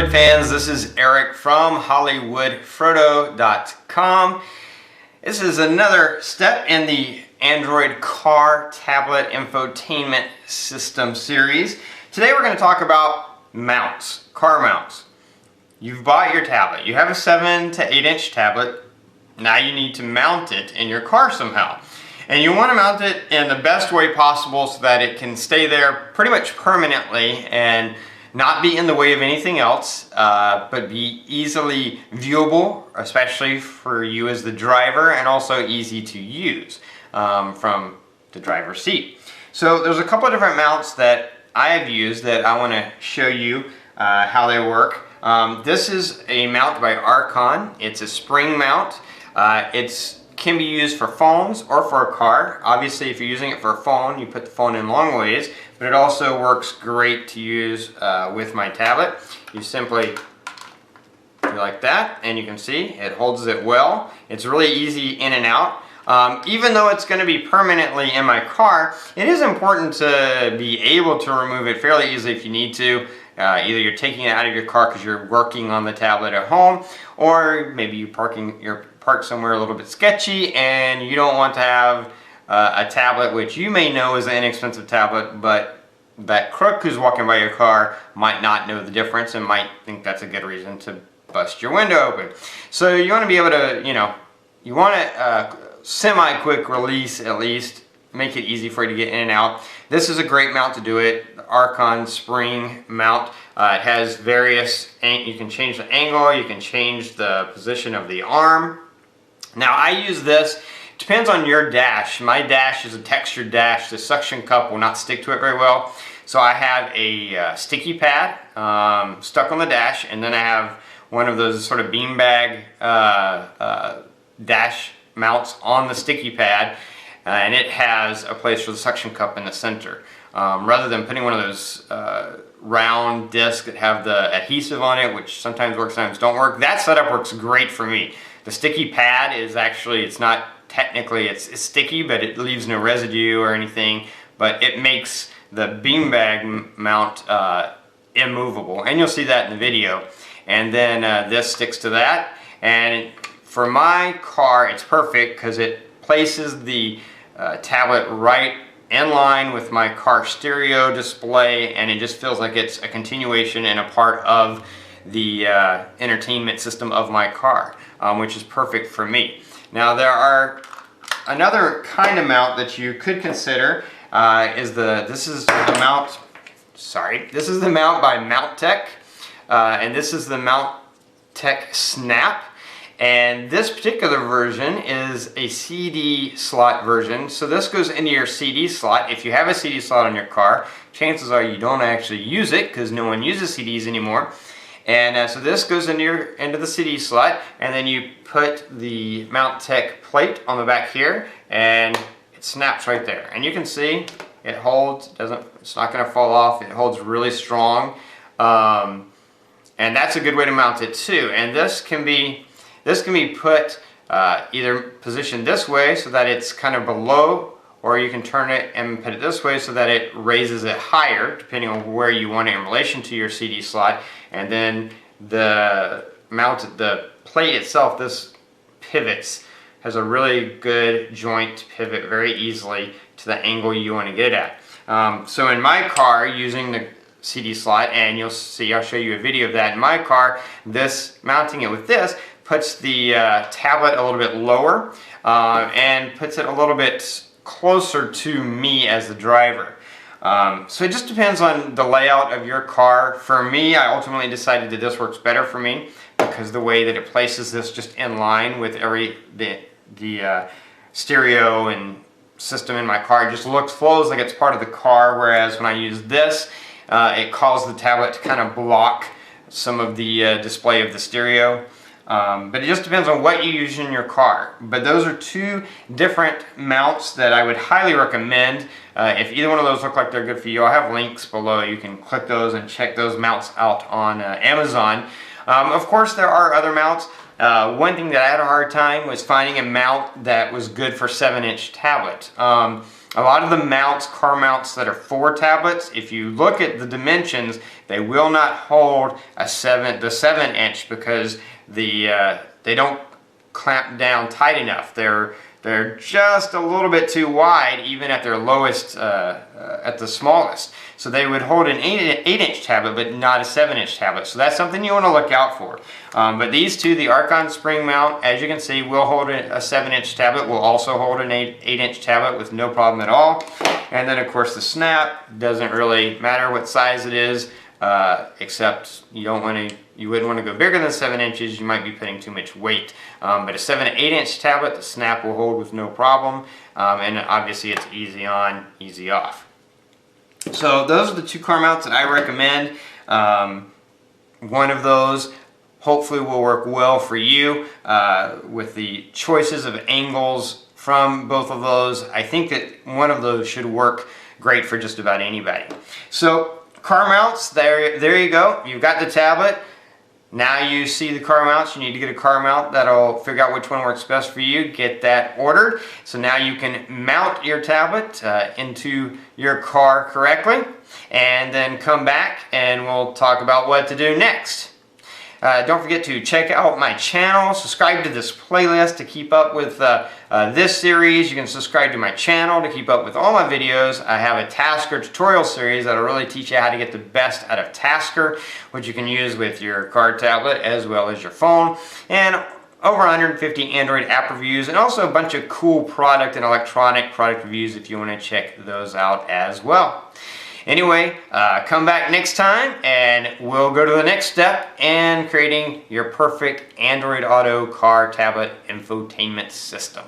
Android fans, this is Eric from hollywoodfrodo.com. This is another step in the Android car, tablet, infotainment system series. Today we're going to talk about mounts, car mounts. You've bought your tablet. You have a 7 to 8 inch tablet. Now you need to mount it in your car somehow. And you want to mount it in the best way possible so that it can stay there pretty much permanently and not be in the way of anything else, but be easily viewable, especially for you as the driver, and also easy to use from the driver's seat. So there's a couple of different mounts that I've used that I want to show you how they work. This is a mount by Archon. It's a spring mount. It can be used for phones or for a car. Obviously, if you're using it for a phone, you put the phone in long ways, but it also works great to use with my tablet. You simply do like that, and you can see it holds it well. It's really easy in and out. Even though it's going to be permanently in my car, it is important to be able to remove it fairly easily if you need to. Either you're taking it out of your car because you're working on the tablet at home, or maybe you're parked somewhere a little bit sketchy and you don't want to have a tablet which you may know is an inexpensive tablet, but that crook who's walking by your car might not know the difference and might think that's a good reason to bust your window open. So you want to be able to, you want a semi-quick release at least, make it easy for you to get in and out. This is a great mount to do it. The Archon spring mount. It has various, you can change the angle, you can change the position of the arm. Now I use this, depends on your dash. My dash is a textured dash. The suction cup will not stick to it very well. So I have a sticky pad stuck on the dash, and then I have one of those sort of beanbag dash mounts on the sticky pad, and it has a place for the suction cup in the center. Rather than putting one of those round discs that have the adhesive on it, which sometimes works, sometimes don't work, that setup works great for me. The sticky pad is actually, it's not technically, it's sticky, but it leaves no residue or anything, but it makes the beanbag mount immovable, and you'll see that in the video. And then this sticks to that, and for my car it's perfect because it places the tablet right in line with my car stereo display, and it just feels like it's a continuation and a part of the entertainment system of my car, which is perfect for me. Now there are another kind of mount that you could consider this is the mount by Mount Tech, and this is the Mount Tech Snap. And this particular version is a CD slot version. So this goes into your CD slot. If you have a CD slot on your car, chances are you don't actually use it because no one uses CDs anymore. And so this goes into the CD slot, and then you put the Mount Tech plate on the back here, and it snaps right there. And you can see it holds, it's not going to fall off. It holds really strong, and that's a good way to mount it too. And this can be put either positioned this way so that it's kind of below, or you can turn it and put it this way so that it raises it higher, depending on where you want it in relation to your CD slot. And then the plate itself, this pivots, has a really good joint to pivot very easily to the angle you want to get at. So in my car, using the CD slot, and you'll see, I'll show you a video of that in my car, mounting it with this puts the tablet a little bit lower and puts it a little bit closer to me as the driver. So it just depends on the layout of your car. For me, I ultimately decided that this works better for me because the way that it places this just in line with the stereo and system in my car, it just flows like it's part of the car, whereas when I use this, it causes the tablet to kind of block some of the display of the stereo. But it just depends on what you use in your car. But those are two different mounts that I would highly recommend. If either one of those look like they're good for you, I'll have links below. You can click those and check those mounts out on Amazon. Of course, there are other mounts. One thing that I had a hard time was finding a mount that was good for 7-inch tablet. A lot of the mounts, car mounts that are for tablets, if you look at the dimensions, they will not hold the 7-inch because they don't clamp down tight enough. They're just a little bit too wide, even at their lowest, at the smallest. So they would hold an 8-inch tablet, but not a 7-inch tablet. So that's something you want to look out for. But these two, the Archon spring mount, as you can see, will hold a 7-inch tablet. Will also hold an 8-inch tablet with no problem at all. And then, of course, the snap doesn't really matter what size it is, except you wouldn't want to go bigger than 7 inches. You might be putting too much weight. But a 7 to 8-inch tablet, the snap will hold with no problem. And obviously, it's easy on, easy off. So those are the two car mounts that I recommend. One of those hopefully will work well for you with the choices of angles from both of those. I think that one of those should work great for just about anybody. So car mounts, there you go. You've got the tablet. Now you see the car mounts. You need to get a car mount that'll figure out which one works best for you. Get that ordered. So now you can mount your tablet into your car correctly, and then come back and we'll talk about what to do next. Don't forget to check out my channel. Subscribe to this playlist to keep up with this series. You can subscribe to my channel to keep up with all my videos. I have a Tasker tutorial series that'll really teach you how to get the best out of Tasker, which you can use with your car tablet as well as your phone. And over 150 Android app reviews, and also a bunch of cool product and electronic product reviews if you want to check those out as well. Anyway, come back next time and we'll go to the next step in creating your perfect Android Auto car tablet infotainment system.